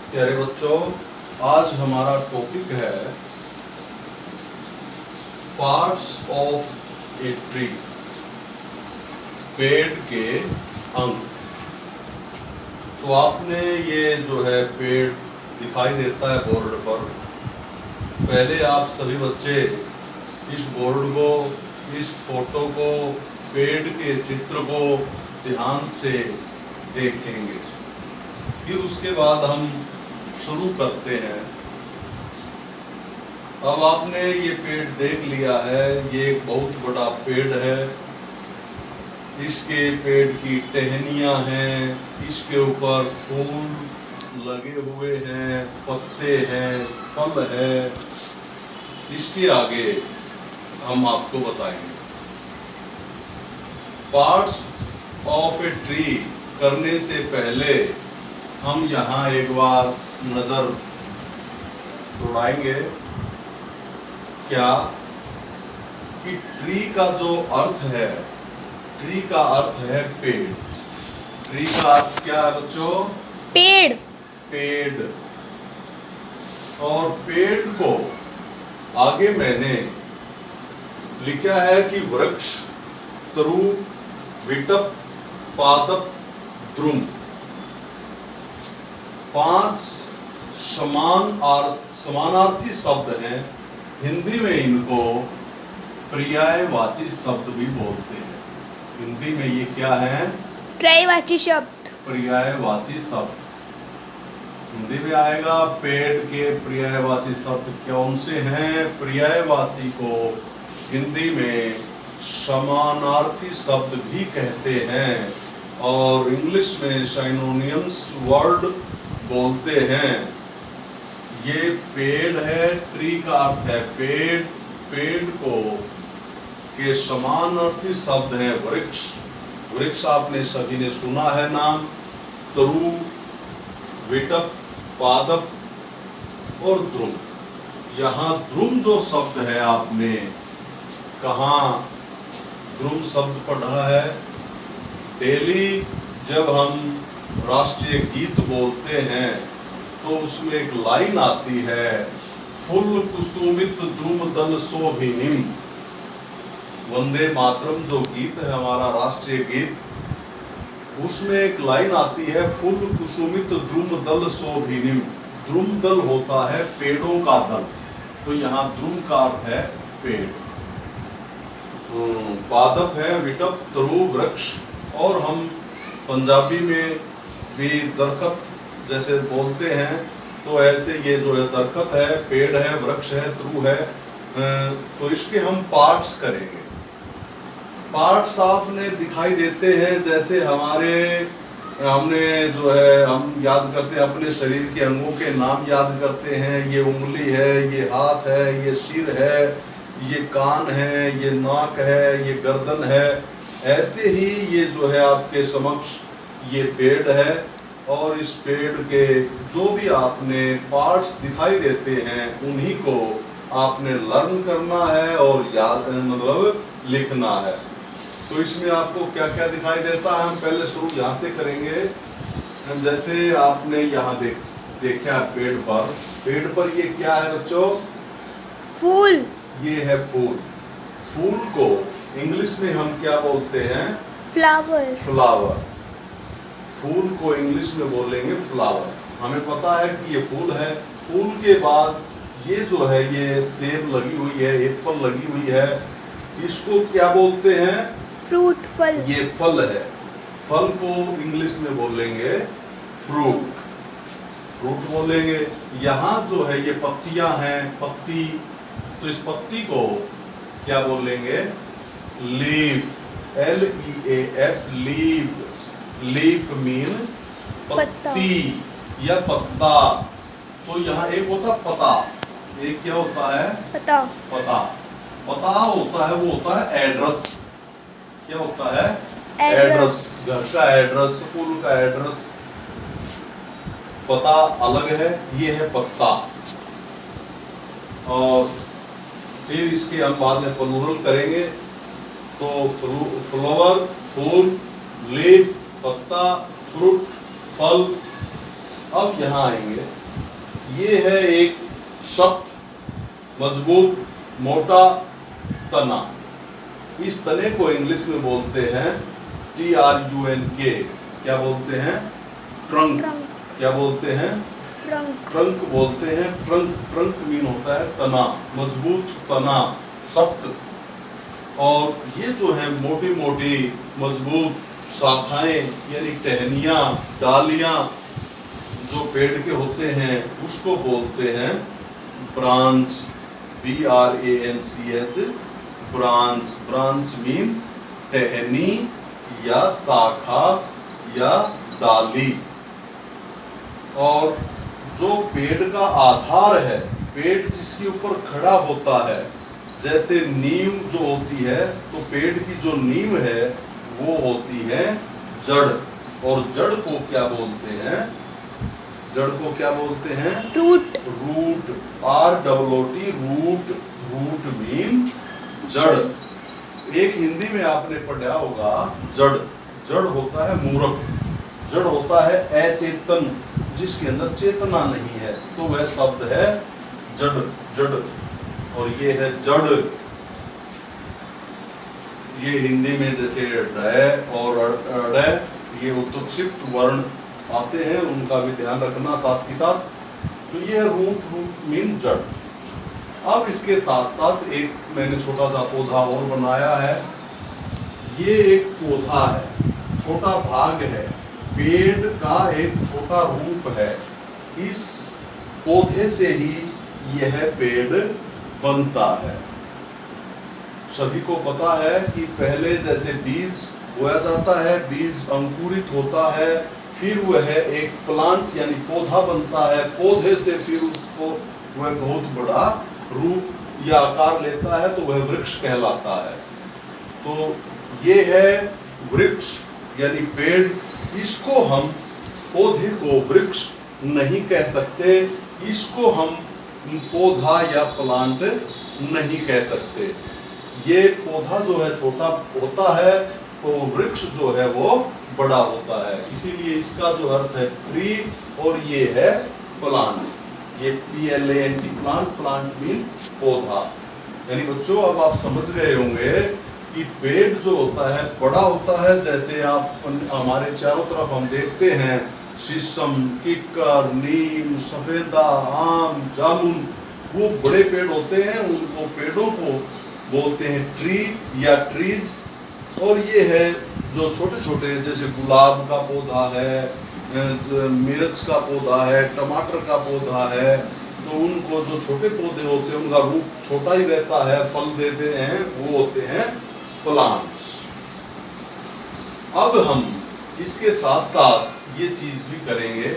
प्यारे बच्चों, आज हमारा टॉपिक है पार्ट्स ऑफ ए ट्री, पेड़ के अंग। तो आपने ये जो है पेड़ दिखाई देता है बोर्ड पर। पहले आप सभी बच्चे इस बोर्ड को, इस फोटो को, पेड़ के चित्र को ध्यान से देखेंगे। फिर उसके बाद हम शुरू करते हैं। अब आपने ये पेड़ देख लिया है, ये एक बहुत बड़ा पेड़ है। इसके पेड़ की टहनियाँ हैं, इसके ऊपर फूल लगे हुए हैं, पत्ते हैं, फल है। इसके आगे हम आपको बताएंगे। पार्ट्स ऑफ ए ट्री करने से पहले हम यहाँ एक बार नजर दौड़ाएंगे क्या कि ट्री का जो अर्थ है, ट्री का अर्थ है पेड़। ट्री का अर्थ क्या है बच्चों? पेड़। पेड़। और पेड़ को आगे मैंने लिखा है कि वृक्ष, तरु, विटप, पादप, द्रुम। 5 समानार्थी शब्द हैं। हिंदी में इनको पर्यायवाची शब्द भी बोलते हैं। हिंदी में ये क्या है? पर्यायवाची शब्द। पर्यायवाची शब्द हिंदी में आएगा। पेड़ के पर्यायवाची शब्द कौन से हैं? पर्यायवाची को हिंदी में समानार्थी शब्द भी कहते हैं और इंग्लिश में सिनोनिम्स वर्ड बोलते हैं। ये पेड़ है, ट्री का अर्थ है पेड़। पेड़ को के समानार्थी शब्द हैं वृक्ष। वृक्ष आपने सभी ने सुना है नाम। तरु, विटप, पादप और द्रुम। यहाँ द्रुम जो शब्द है, आपने कहाँ द्रुम शब्द पढ़ा है? डेली जब हम राष्ट्रीय गीत बोलते हैं तो उसमें एक लाइन आती है, फुल कुसुमित द्रुम दल शोभिनीम। वंदे मातरम जो गीत है हमारा राष्ट्रीय गीत, उसमें एक लाइन आती है, फुल कुसुमित द्रुम दल शोभिनीम। द्रुम दल होता है पेड़ों का दल, तो यहाँ द्रुम का अर्थ है पेड़। पादप है विटप, तरु, वृक्ष। और हम पंजाबी में भी दरखत जैसे बोलते हैं, तो ऐसे ये जो है दरखत है, पेड़ है, वृक्ष है, तरु है। तो इसके हम पार्ट्स करेंगे। पार्ट्स आपने दिखाई देते हैं जैसे हमने जो है हम याद करते हैं अपने शरीर के अंगों के नाम याद करते हैं। ये उंगली है, ये हाथ है, ये सिर है, ये कान है, ये नाक है, ये गर्दन है। ऐसे ही ये जो है आपके समक्ष ये पेड़ है और इस पेड़ के जो भी आपने पार्ट्स दिखाई देते हैं उन्हीं को आपने लर्न करना है और याद मतलब लिखना है। तो इसमें आपको क्या क्या दिखाई देता है, हम पहले शुरू यहाँ से करेंगे। जैसे आपने यहाँ देखा पेड़ पर ये क्या है बच्चों? फूल। ये है फूल। फूल को इंग्लिश में हम क्या बोलते हैं? फ्लावर। फ्लावर। फूल को इंग्लिश में बोलेंगे फ्लावर। हमें पता है कि ये फूल है। फूल के बाद ये जो है ये सेब लगी हुई है, एप्पल लगी हुई है, इसको क्या बोलते हैं? फ्रूट, फल। ये फल है। फल को इंग्लिश में बोलेंगे फ्रूट। फ्रूट बोलेंगे। यहाँ जो है ये पत्तियां हैं, पत्ती, तो इस पत्ती को क्या बोलेंगे? Leaf. LEAF, leaf. Leaf mean पत्ती या पत्ता। तो यहाँ एक होता पता, एक क्या होता है? पता। पता। पता होता है, वो होता है एड्रेस। क्या होता है? एड्रेस। घर का एड्रेस, स्कूल का एड्रेस। पता अलग है, ये है पत्ता। और फिर इसके हम बाद में प्लूरल करेंगे। तो फ्लावर, फूल, लीफ, पत्ता, फ्रूट, फल, अब यहाँ आएंगे, ये है एक शब्द मजबूत मोटा तना। इस तने को इंग्लिश में बोलते हैं TRUNK। क्या बोलते हैं? ट्रंक। ट्रंक। क्या बोलते हैं? ट्रंक। ट्रंक बोलते हैं। ट्रंक मीन होता है तना, मजबूत तना, सख्त। और ये जो है मोटी मोटी मजबूत शाखाएं यानी टहनियां, डालियां जो पेड़ के होते हैं उसको बोलते हैं branch. BRANCH, branch. Branch mean टहनी या शाखा या डाली। और जो पेड़ का आधार है, पेड़ जिसके ऊपर खड़ा होता है, जैसे नीम जो होती है, तो पेड़ की जो नीम है वो होती है जड़। और जड़ को क्या बोलते हैं? जड़ को क्या बोलते हैं? Root. Root. ROOT, root. Root mean जड़। एक हिंदी में आपने पढ़ा होगा जड़। जड़ होता है मूर्ख, जड़ होता है अचेतन, जिसके अंदर चेतना नहीं है, तो वह शब्द है जड़। जड़। और ये है जड़। ये हिंदी में जैसे ड और ड़, ये उत्तक्षिप्त वर्ण आते हैं, उनका भी ध्यान रखना साथ ही साथ। तो ये रूट। रूट मीन जड़। अब इसके साथ साथ एक मैंने छोटा सा पौधा और बनाया है। ये एक पौधा है, छोटा भाग है, पेड़ का एक छोटा रूप है। इस पौधे से ही यह पेड़ बनता है। सभी को पता है कि पहले जैसे बीज बोया जाता है, बीज अंकुरित होता है, फिर वह एक प्लांट यानी पौधा बनता है। पौधे से फिर उसको वह बहुत बड़ा रूप या आकार लेता है, तो वह वृक्ष कहलाता है। तो ये है वृक्ष यानी पेड़। इसको हम पौधे को वृक्ष नहीं कह सकते, इसको हम पौधा या प्लांट नहीं कह सकते। ये पौधा जो है छोटा होता है, तो वृक्ष जो है वो बड़ा होता है। इसीलिए इसका जो अर्थ है ट्री, और ये है प्लांट। ये PLANT, प्लांट। प्लांट मीन पौधा। यानी बच्चों अब आप समझ गए होंगे कि पेड़ जो होता है बड़ा होता है। जैसे आप हमारे चारों तरफ हम देखते हैं शीशम, किक्कर, नीम, सफेदा, आम, जामुन, वो बड़े पेड़ होते हैं। उनको पेड़ों को बोलते हैं ट्री या ट्रीज। और ये है जो छोटे छोटे, जैसे गुलाब का पौधा है, मिर्च का पौधा है, टमाटर का पौधा है, तो उनको जो छोटे पौधे होते हैं उनका रूप छोटा ही रहता है, फल देते हैं, वो होते हैं प्लांट्स। अब हम इसके साथ साथ ये चीज भी करेंगे।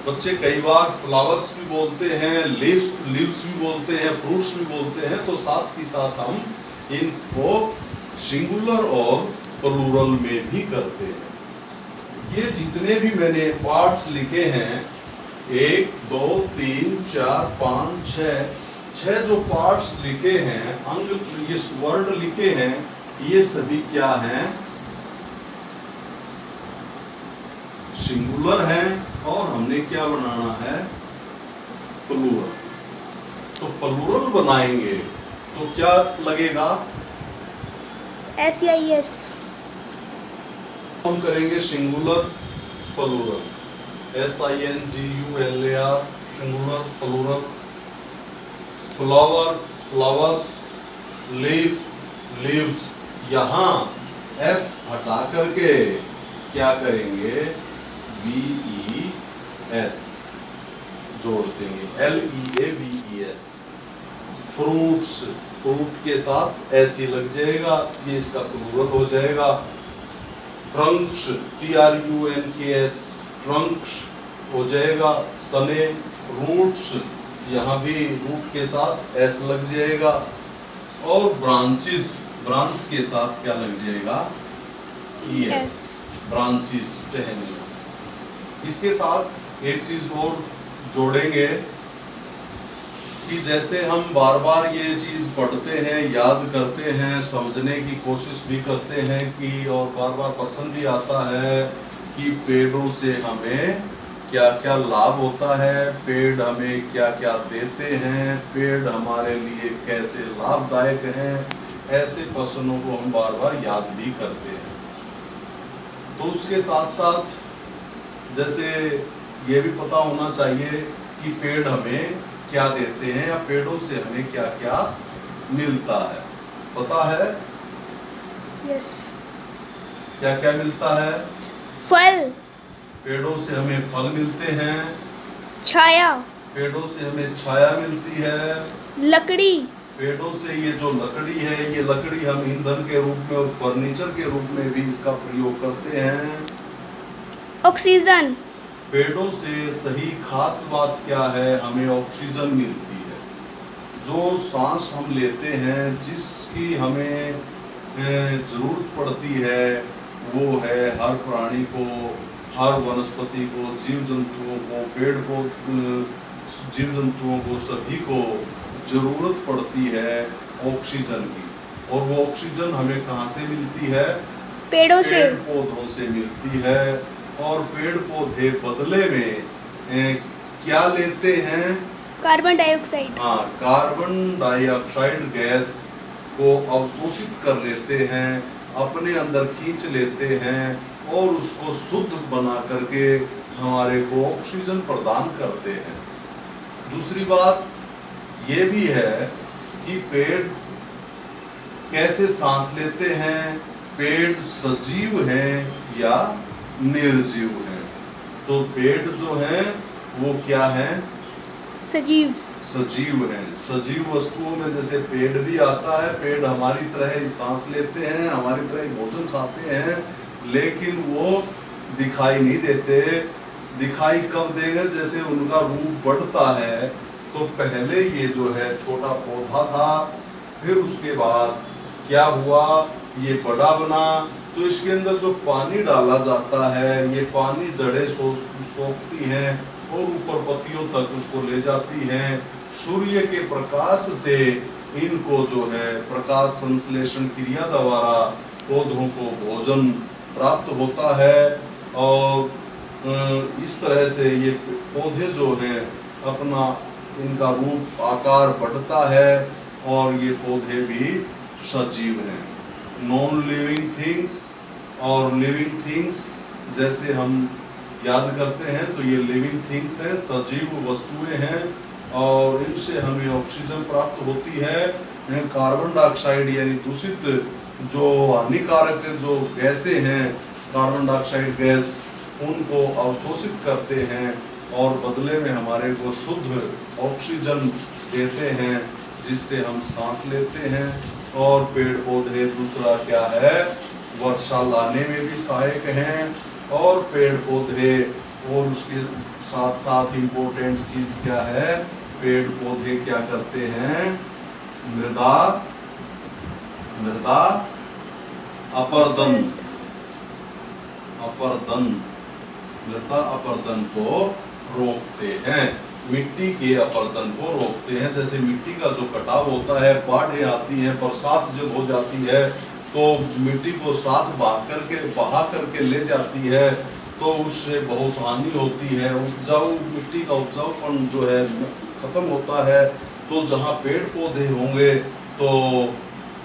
बच्चे कई बार फ्लावर्स भी बोलते हैं, लीव्स भी बोलते हैं, फ्रूट्स भी बोलते हैं, तो साथ ही साथ हम इनको सिंगुलर और प्लूरल में भी करते हैं। ये जितने भी मैंने पार्ट्स लिखे हैं, 1 2 3 4 5 6 जो पार्ट्स लिखे हैं, अंग, ये वर्ड लिखे हैं, ये सभी क्या हैं? सिंगुलर हैं। और हमने क्या बनाना है? प्लूरल। तो प्लूरल बनाएंगे तो क्या लगेगा? SIS। हम करेंगे singular plural, SINGULAR, singular plural. Flower, flowers, leaf, leaves. यहाँ F हटा करके क्या करेंगे? VES जोड़ देंगे, LEAVES। फ्रूट्स, फ्रूट के साथ ऐसी लग जाएगा, ये इसका प्लूरल हो जाएगा। ट्रंक्स, TRUNKS, ट्रंक्स हो जाएगा। तने, रूट्स, यहाँ भी रूट के साथ एस लग जाएगा। और ब्रांचेस, ब्रांच के साथ क्या लग जाएगा? ES, ब्रांचेस, टहनियाँ। इसके साथ एक चीज और जोड़ेंगे कि जैसे हम बार बार ये चीज पढ़ते हैं, याद करते हैं, समझने की कोशिश भी करते हैं कि, और बार बार पसंद भी आता है कि पेड़ों से हमें क्या क्या लाभ होता है, पेड़ हमें क्या क्या देते हैं, पेड़ हमारे लिए कैसे लाभदायक हैं, ऐसे प्रश्नों को हम बार बार याद भी करते हैं। तो उसके साथ साथ जैसे ये भी पता होना चाहिए कि पेड़ हमें क्या देते हैं या पेड़ों से हमें क्या क्या मिलता है। पता है यस। क्या क्या मिलता है? फल, पेड़ों से हमें फल मिलते हैं, छाया, पेड़ों से हमें छाया मिलती है, लकड़ी, पेड़ों से ये जो लकड़ी है, ये लकड़ी हम ईंधन के रूप में और फर्नीचर के रूप में भी इसका प्रयोग करते हैं। ऑक्सीजन, पेड़ों से सही खास बात क्या है, हमें ऑक्सीजन मिलती है। जो सांस हम लेते हैं, जिसकी हमें जरूरत पड़ती है, वो है हर प्राणी को, हर वनस्पति को, जीव जंतुओं को, पेड़ को, जीव जंतुओं को, सभी को जरूरत पड़ती है ऑक्सीजन की। और वो ऑक्सीजन हमें कहाँ से मिलती है? पेड़ों से, पेड़ पौधों से मिलती है। और पेड़ पौधे बदले में क्या लेते हैं? कार्बन डाइऑक्साइड, हाँ, कार्बन डाइऑक्साइड गैस को अवशोषित कर लेते हैं, अपने अंदर खींच लेते हैं और उसको शुद्ध बना करके हमारे को ऑक्सीजन प्रदान करते हैं। दूसरी बात ये भी है कि पेड़ कैसे सांस लेते हैं, पेड़ सजीव हैं या निर्जीव हैं। तो पेड़ जो हैं वो क्या हैं? सजीव, सजीव हैं। सजीव वस्तुओं में जैसे पेड़ भी आता है, पेड़ हमारी तरह ही सांस लेते हैं, हमारी तरह ही भोजन खाते हैं, लेकिन वो दिखाई नहीं देते। दिखाई कब देंगे? जैसे उनका रूप बढ़ता है। तो पहले ये जो है छोटा पौधा था, फिर उसके बाद क्या हुआ, ये बड़ा बना। तो इसके अंदर जो पानी डाला जाता है, ये पानी जड़ें सोखती हैं और ऊपर पत्तियों तक उसको ले जाती हैं। सूर्य के प्रकाश से इनको जो है प्रकाश संश्लेषण क्रिया द्वारा पौधों को भोजन प्राप्त होता है। और इस तरह से ये पौधे जो हैं अपना, इनका रूप आकार बढ़ता है और ये पौधे भी सजीव हैं। नॉन लिविंग थिंग्स और लिविंग थिंग्स जैसे हम याद करते हैं तो ये लिविंग थिंग्स हैं, सजीव वस्तुएं हैं और इनसे हमें ऑक्सीजन प्राप्त होती है। कार्बन डाइऑक्साइड यानी दूषित जो हानिकारक जो गैसें हैं, कार्बन डाइऑक्साइड गैस, उनको अवशोषित करते हैं और बदले में हमारे को शुद्ध ऑक्सीजन देते हैं, जिससे हम सांस लेते हैं। और पेड़ पौधे दूसरा क्या है, वर्षा लाने में भी सहायक हैं। और पेड़ पौधे और उसके साथ साथ इम्पोर्टेंट चीज क्या है, पेड़ पौधे क्या करते हैं, मृदा अपरदन मृदा अपरदन को रोकते हैं, मिट्टी के अपरदन को रोकते हैं। जैसे मिट्टी का जो कटाव होता है, बाढ़ें आती हैं, बरसात जब हो जाती है तो मिट्टी को साथ बहा करके ले जाती है, तो उससे बहुत हानि होती है। उपजाऊ मिट्टी का उपजाऊपन जो है खत्म होता है। तो जहाँ पेड़ पौधे होंगे तो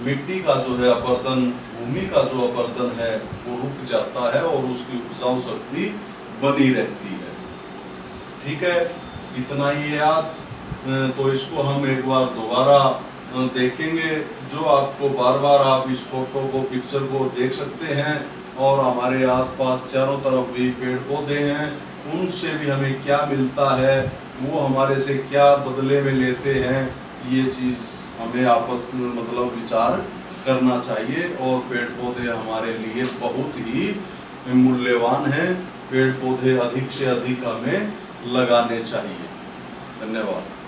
मिट्टी का जो है अपरदन, भूमि का जो अपरदन है वो रुक जाता है और उसकी उपजाऊ शक्ति बनी रहती है। ठीक है, इतना ही है आज। तो इसको हम एक बार दोबारा देखेंगे। जो आपको बार बार आप इस फोटो को, पिक्चर को देख सकते हैं। और हमारे आसपास चारों तरफ भी पेड़ पौधे हैं, उनसे भी हमें क्या मिलता है, वो हमारे से क्या बदले में लेते हैं, ये चीज़ हमें आपस में मतलब विचार करना चाहिए। और पेड़ पौधे हमारे लिए बहुत ही मूल्यवान हैं। पेड़ पौधे अधिक से अधिक हमें लगाने चाहिए। धन्यवाद।